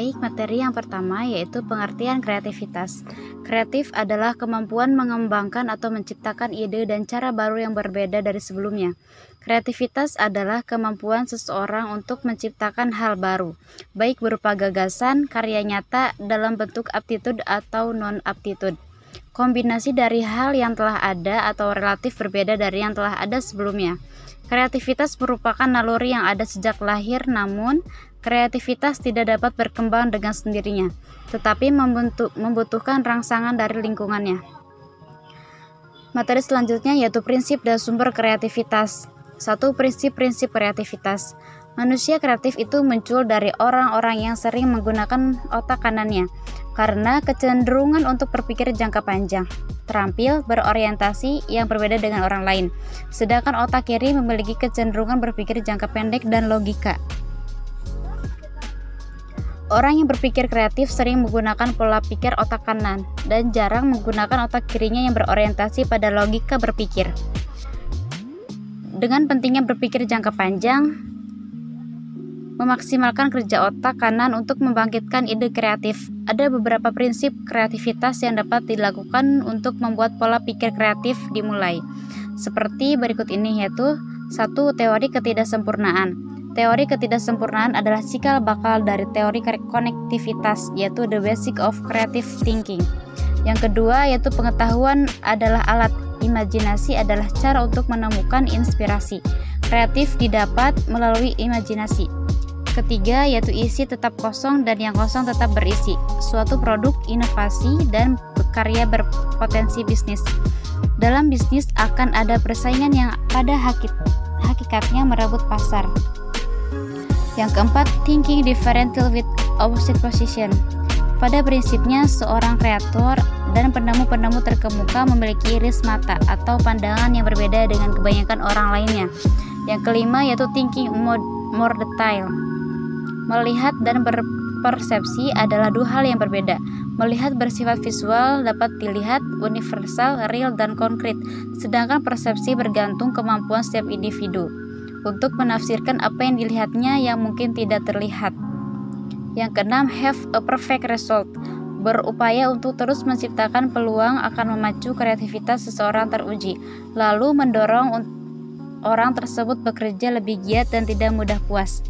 Baik, materi yang pertama yaitu pengertian kreativitas. Kreatif adalah kemampuan mengembangkan atau menciptakan ide dan cara baru yang berbeda dari sebelumnya. Kreativitas adalah kemampuan seseorang untuk menciptakan hal baru, baik berupa gagasan, karya nyata dalam bentuk aptitude atau non-aptitude. Kombinasi dari hal yang telah ada atau relatif berbeda dari yang telah ada sebelumnya. Kreativitas merupakan naluri yang ada sejak lahir, namun kreativitas tidak dapat berkembang dengan sendirinya, tetapi membutuhkan rangsangan dari lingkungannya. Materi selanjutnya yaitu prinsip dan sumber kreativitas. 1. Prinsip-prinsip kreativitas. Manusia kreatif itu muncul dari orang-orang yang sering menggunakan otak kanannya karena kecenderungan untuk berpikir jangka panjang, terampil, berorientasi yang berbeda dengan orang lain, sedangkan otak kiri memiliki kecenderungan berpikir jangka pendek dan logika. Orang yang berpikir kreatif sering menggunakan pola pikir otak kanan dan jarang menggunakan otak kirinya yang berorientasi pada logika berpikir. Dengan pentingnya berpikir jangka panjang, memaksimalkan kerja otak kanan untuk membangkitkan ide kreatif. Ada beberapa prinsip kreativitas yang dapat dilakukan untuk membuat pola pikir kreatif dimulai. Seperti berikut ini yaitu 1. Teori ketidaksempurnaan. Teori ketidaksempurnaan adalah cikal bakal dari teori konektivitas, yaitu the basic of creative thinking. Yang kedua yaitu pengetahuan adalah alat, imajinasi adalah cara untuk menemukan inspirasi. Kreatif didapat melalui imajinasi. Ketiga yaitu isi tetap kosong dan yang kosong tetap berisi. Suatu produk, inovasi, dan karya berpotensi bisnis. Dalam bisnis akan ada persaingan yang pada hakikatnya merebut pasar. Yang keempat, thinking differential with opposite position. Pada prinsipnya, seorang kreator dan penemu-penemu terkemuka memiliki iris mata atau pandangan yang berbeda dengan kebanyakan orang lainnya. Yang kelima yaitu thinking more detail. Melihat dan berpersepsi adalah dua hal yang berbeda. Melihat bersifat visual dapat dilihat, universal, real, dan konkret, sedangkan persepsi bergantung kemampuan setiap individu untuk menafsirkan apa yang dilihatnya yang mungkin tidak terlihat. Yang keenam, have a perfect result. Berupaya untuk terus menciptakan peluang akan memacu kreativitas seseorang teruji, lalu mendorong orang tersebut bekerja lebih giat dan tidak mudah puas.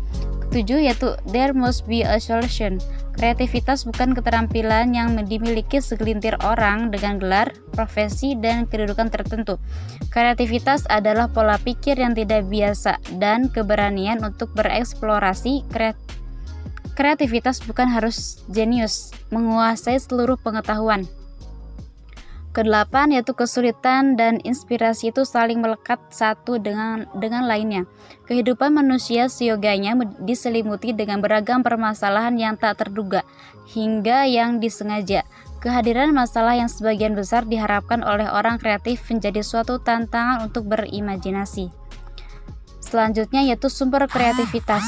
Ketujuh yaitu there must be a solution. Kreativitas bukan keterampilan yang dimiliki segelintir orang dengan gelar, profesi, dan kedudukan tertentu. Kreativitas adalah pola pikir yang tidak biasa dan keberanian untuk bereksplorasi. Kreativitas bukan harus jenius, menguasai seluruh pengetahuan. Kedelapan yaitu kesulitan dan inspirasi itu saling melekat satu dengan lainnya. Kehidupan manusia seyoganya diselimuti dengan beragam permasalahan yang tak terduga hingga yang disengaja. Kehadiran masalah yang sebagian besar diharapkan oleh orang kreatif menjadi suatu tantangan untuk berimajinasi. Selanjutnya yaitu sumber kreativitas.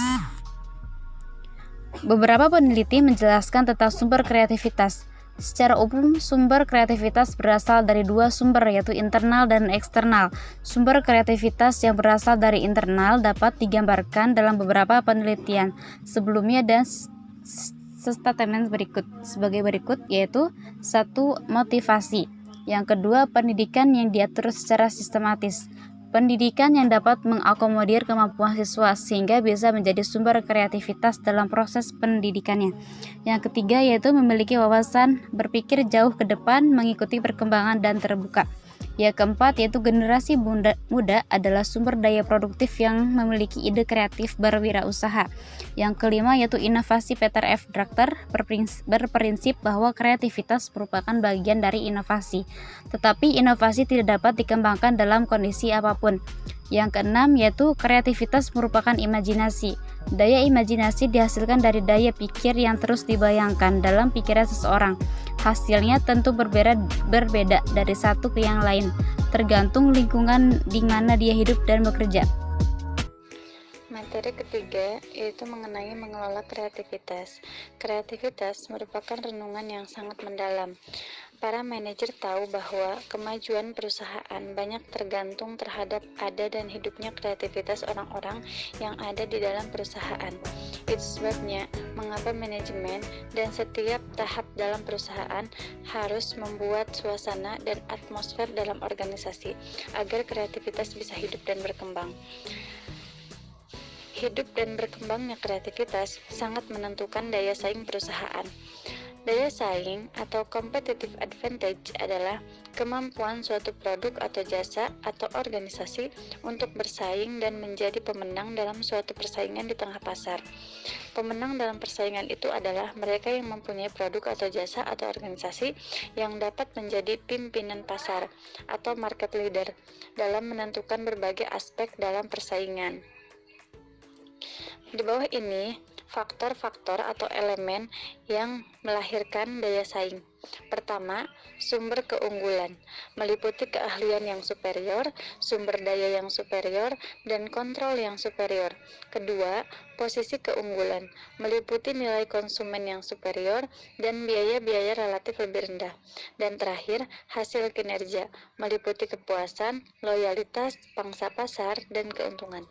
Beberapa peneliti menjelaskan tentang sumber kreativitas. Secara umum, sumber kreativitas berasal dari dua sumber, yaitu internal dan eksternal. Sumber kreativitas yang berasal dari internal dapat digambarkan dalam beberapa penelitian sebelumnya dan statement sebagai berikut, yaitu 1. Motivasi. Yang kedua, pendidikan yang diatur secara sistematis. Pendidikan yang dapat mengakomodir kemampuan siswa sehingga bisa menjadi sumber kreativitas dalam proses pendidikannya. Yang ketiga yaitu memiliki wawasan berpikir jauh ke depan, mengikuti perkembangan dan terbuka. Yang keempat yaitu generasi muda adalah sumber daya produktif yang memiliki ide kreatif berwirausaha. Yang kelima yaitu inovasi. Peter F. Drucker berprinsip bahwa kreativitas merupakan bagian dari inovasi, tetapi inovasi tidak dapat dikembangkan dalam kondisi apapun. Yang keenam yaitu kreativitas merupakan imajinasi. Daya imajinasi dihasilkan dari daya pikir yang terus dibayangkan dalam pikiran seseorang. Hasilnya tentu berbeda dari satu ke yang lain, tergantung lingkungan di mana dia hidup dan bekerja. Materi ketiga yaitu mengenai mengelola kreativitas. Kreativitas merupakan renungan yang sangat mendalam. Para manajer tahu bahwa kemajuan perusahaan banyak tergantung terhadap ada dan hidupnya kreativitas orang-orang yang ada di dalam perusahaan. Itu sebabnya mengapa manajemen dan setiap tahap dalam perusahaan harus membuat suasana dan atmosfer dalam organisasi agar kreativitas bisa hidup dan berkembang. Hidup dan berkembangnya kreativitas sangat menentukan daya saing perusahaan. Daya saing atau competitive advantage adalah kemampuan suatu produk atau jasa atau organisasi untuk bersaing dan menjadi pemenang dalam suatu persaingan di tengah pasar. Pemenang dalam persaingan itu adalah mereka yang mempunyai produk atau jasa atau organisasi yang dapat menjadi pimpinan pasar atau market leader dalam menentukan berbagai aspek dalam persaingan. Di bawah ini, faktor-faktor atau elemen yang melahirkan daya saing. Pertama, sumber keunggulan, meliputi keahlian yang superior, sumber daya yang superior, dan kontrol yang superior. Kedua, posisi keunggulan, meliputi nilai konsumen yang superior dan biaya-biaya relatif lebih rendah. Dan terakhir, hasil kinerja, meliputi kepuasan, loyalitas, pangsa pasar, dan keuntungan.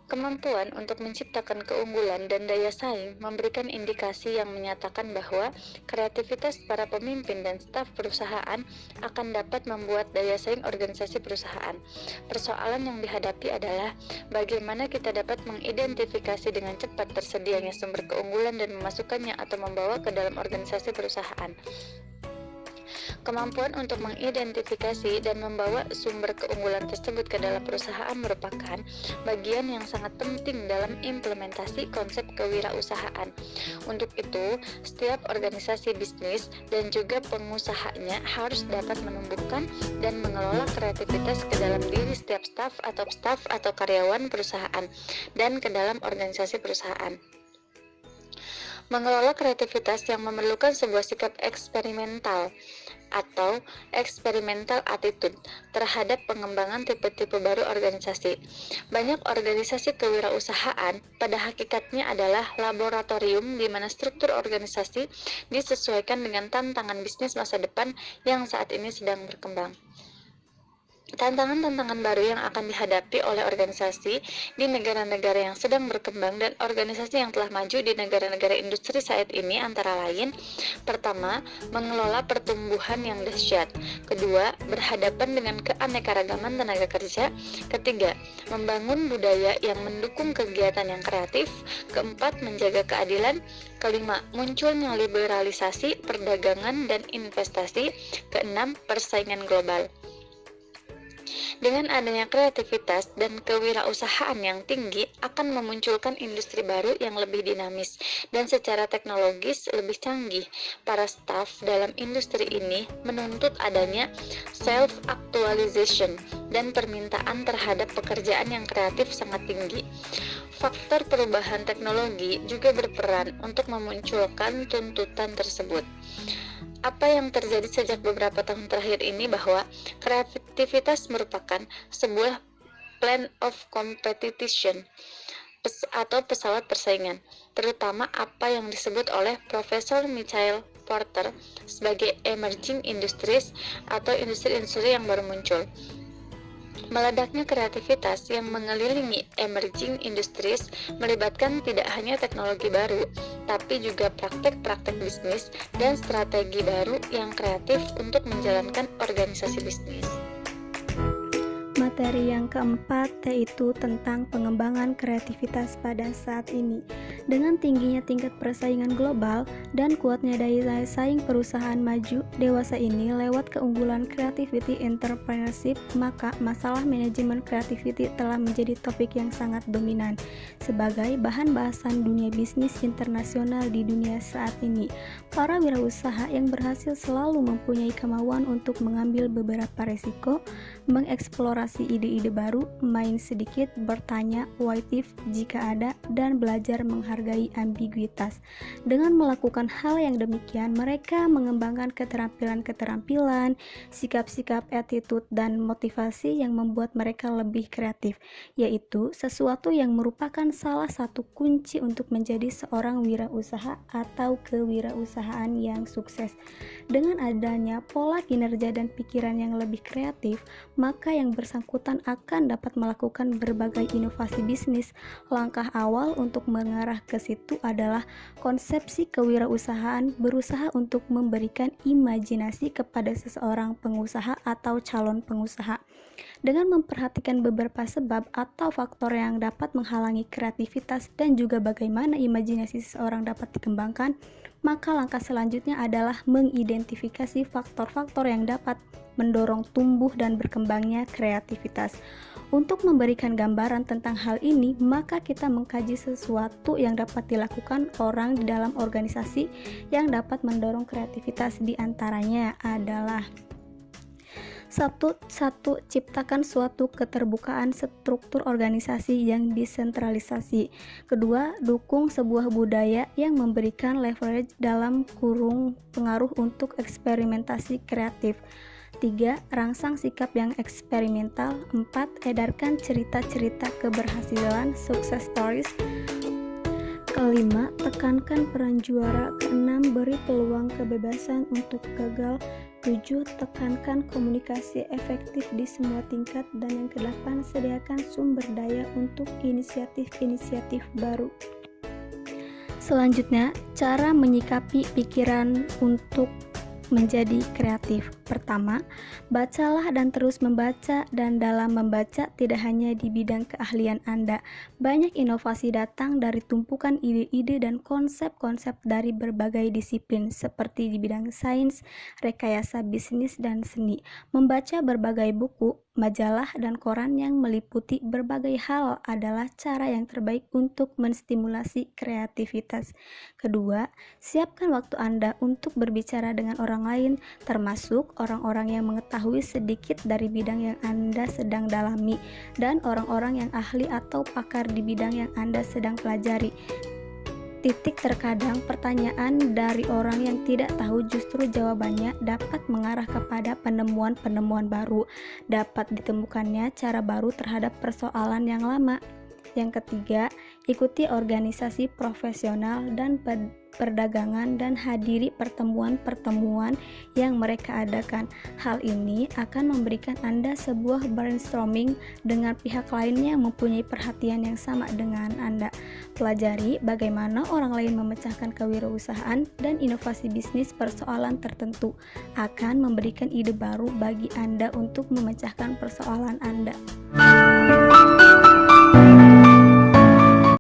Kemampuan untuk menciptakan keunggulan dan daya saing memberikan indikasi yang menyatakan bahwa kreativitas para pemimpin dan staf perusahaan akan dapat membuat daya saing organisasi perusahaan. Persoalan yang dihadapi adalah bagaimana kita dapat mengidentifikasi dengan cepat tersedianya sumber keunggulan dan memasukkannya atau membawa ke dalam organisasi perusahaan. Kemampuan untuk mengidentifikasi dan membawa sumber keunggulan tersebut ke dalam perusahaan merupakan bagian yang sangat penting dalam implementasi konsep kewirausahaan. Untuk itu, setiap organisasi bisnis dan juga pengusahanya harus dapat menumbuhkan dan mengelola kreativitas ke dalam diri setiap staf atau karyawan perusahaan dan ke dalam organisasi perusahaan. Mengelola kreativitas yang memerlukan sebuah sikap eksperimental atau experimental attitude terhadap pengembangan tipe-tipe baru organisasi. Banyak organisasi kewirausahaan pada hakikatnya adalah laboratorium di mana struktur organisasi disesuaikan dengan tantangan bisnis masa depan yang saat ini sedang berkembang. Tantangan-tantangan baru yang akan dihadapi oleh organisasi di negara-negara yang sedang berkembang dan organisasi yang telah maju di negara-negara industri saat ini antara lain: pertama, mengelola pertumbuhan yang dahsyat; kedua, berhadapan dengan keanekaragaman tenaga kerja; ketiga, membangun budaya yang mendukung kegiatan yang kreatif; keempat, menjaga keadilan; kelima, munculnya liberalisasi perdagangan dan investasi; keenam, persaingan global. Dengan adanya kreativitas dan kewirausahaan yang tinggi akan memunculkan industri baru yang lebih dinamis dan secara teknologis lebih canggih. Para staf dalam industri ini menuntut adanya self-actualization dan permintaan terhadap pekerjaan yang kreatif sangat tinggi. Faktor perubahan teknologi juga berperan untuk memunculkan tuntutan tersebut. Apa yang terjadi sejak beberapa tahun terakhir ini bahwa kreativitas merupakan sebuah plan of competition atau pesawat persaingan, terutama apa yang disebut oleh Profesor Michael Porter sebagai emerging industries atau industri-industri yang baru muncul. Meledaknya kreativitas yang mengelilingi emerging industries melibatkan tidak hanya teknologi baru, tapi juga praktek-praktek bisnis dan strategi baru yang kreatif untuk menjalankan organisasi bisnis. Materi yang keempat yaitu tentang pengembangan kreativitas pada saat ini. Dengan tingginya tingkat persaingan global dan kuatnya daya saing perusahaan maju dewasa ini lewat keunggulan creativity entrepreneurship, maka masalah manajemen creativity telah menjadi topik yang sangat dominan sebagai bahan bahasan dunia bisnis internasional di dunia saat ini. Para wirausaha yang berhasil selalu mempunyai kemauan untuk mengambil beberapa resiko, mengeksplorasi ide-ide baru, main sedikit, bertanya, what if jika ada, dan belajar menghargai ambiguitas. Dengan melakukan hal yang demikian, mereka mengembangkan keterampilan-keterampilan, sikap-sikap, attitude, dan motivasi yang membuat mereka lebih kreatif, yaitu sesuatu yang merupakan salah satu kunci untuk menjadi seorang wirausaha atau kewirausahaan yang sukses. Dengan adanya pola kinerja dan pikiran yang lebih kreatif, maka yang bersangkutan akan dapat melakukan berbagai inovasi bisnis. Langkah awal untuk mengarah ke situ adalah konsepsi kewirausahaan, berusaha untuk memberikan imajinasi kepada seseorang pengusaha atau calon pengusaha. Dengan memperhatikan beberapa sebab atau faktor yang dapat menghalangi kreativitas dan juga bagaimana imajinasi seseorang dapat dikembangkan, maka langkah selanjutnya adalah mengidentifikasi faktor-faktor yang dapat mendorong tumbuh dan berkembangnya kreativitas. Untuk memberikan gambaran tentang hal ini, maka kita mengkaji sesuatu yang dapat dilakukan orang di dalam organisasi yang dapat mendorong kreativitas. Di antaranya adalah satu, ciptakan suatu keterbukaan struktur organisasi yang desentralisasi. Kedua, dukung sebuah budaya yang memberikan leverage dalam kurung pengaruh untuk eksperimentasi kreatif. 3. Rangsang sikap yang eksperimental. 4. Edarkan cerita-cerita keberhasilan, success stories. Kelima, tekankan peran juara. 6. Beri peluang kebebasan untuk gagal. 7. Tekankan komunikasi efektif di semua tingkat. Dan yang ke-8, sediakan sumber daya untuk inisiatif-inisiatif baru. Selanjutnya, cara menyikapi pikiran untuk menjadi kreatif. Pertama, bacalah dan terus membaca, dan dalam membaca tidak hanya di bidang keahlian Anda. Banyak inovasi datang dari tumpukan ide-ide dan konsep-konsep dari berbagai disiplin seperti di bidang sains, rekayasa bisnis, dan seni. Membaca berbagai buku, majalah, dan koran yang meliputi berbagai hal adalah cara yang terbaik untuk menstimulasi kreativitas. Kedua, siapkan waktu Anda untuk berbicara dengan orang lain, termasuk orang-orang yang mengetahui sedikit dari bidang yang Anda sedang dalami dan orang-orang yang ahli atau pakar di bidang yang Anda sedang pelajari. Terkadang pertanyaan dari orang yang tidak tahu justru jawabannya dapat mengarah kepada penemuan-penemuan baru. Dapat ditemukannya cara baru terhadap persoalan yang lama. Yang ketiga, ikuti organisasi profesional dan perdagangan dan hadiri pertemuan-pertemuan yang mereka adakan. Hal ini akan memberikan Anda sebuah brainstorming dengan pihak lainnya yang mempunyai perhatian yang sama dengan Anda. Pelajari bagaimana orang lain memecahkan kewirausahaan dan inovasi bisnis persoalan tertentu akan memberikan ide baru bagi Anda untuk memecahkan persoalan Anda.